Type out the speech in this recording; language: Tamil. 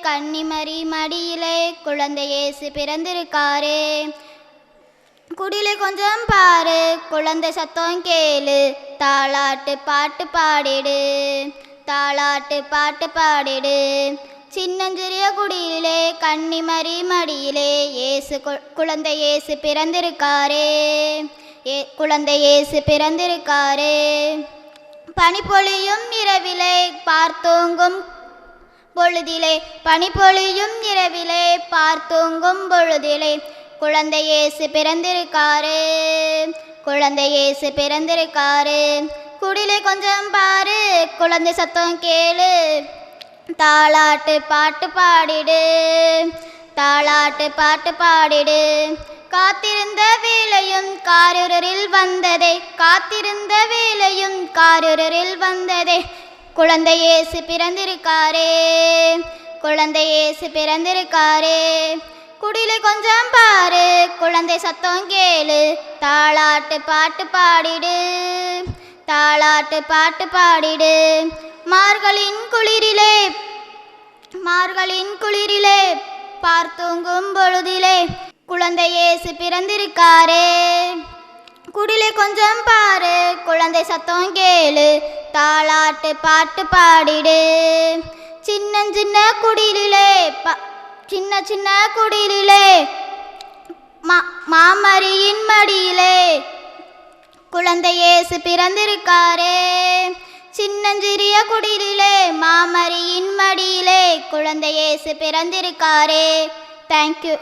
கன்னிமரி மடியிலே குழந்தை இயேசு பிறந்திருக்காரே. குடிலே கொஞ்சம் பாரு, குழந்தை சத்தம் கேளு, தாலாட்டு பாட்டு பாடிடு, தாலாட்டு பாட்டு பாடிடு. சின்னஞ்சிறிய குடியிலே கன்னிமரி மடியிலே குழந்தை இயேசு பிறந்திருக்காரே, குழந்தை இயேசு பிறந்திருக்காரே. பனிப்பொழியும் இரவிலே பார்த்தூங்கும் பொழுதிலே, பனிப்பொழியும் இரவிலே பார்த்தூங்கும் பொழுதிலே குழந்தை இயேசு பிறந்திருக்காரு, குழந்தை இயேசு பிறந்திருக்காரு. குடிலே கொஞ்சம் பாரு, குழந்தை சத்தம் கேளு, தாலாட்டு பாட்டு பாடிடு, தாலாட்டு பாட்டு பாடிடு. காத்திருந்த வேளையும் காரிருளில் வந்ததே, காத்திருந்த வேளையும் காரிருளில் வந்ததே குழந்தை இயேசு பிறந்திருக்காரே, குழந்தை இயேசு பிறந்திருக்காரே. குடிலே கொஞ்சம் பாரு, குழந்தை சத்தம் கேளு, தாலாட்டு பாட்டு பாடிடு, தாலாட்டு பாட்டு பாடிடு. மார்கழியின் குளிரிலே, மார்கழியின் குளிரிலே பார்த்தூங்கும் பொழுதிலே குழந்தை இயேசு பிறந்திருக்காரே. குடிலே கொஞ்சம் பாரு, குழந்தை சத்தம் கேளு, தாலாட்டு பாட்டு பாடிடு. சின்ன சின்ன குடிலிலே, சின்ன சின்ன குடிலிலே மாமரியின் மடியிலே குழந்தை இயேசு பிறந்திருக்காரே. சின்னஞ்சிறிய குடிலிலே மாமரியின் மடியிலே குழந்தை இயேசு பிறந்திருக்காரே. தேங்க்யூ.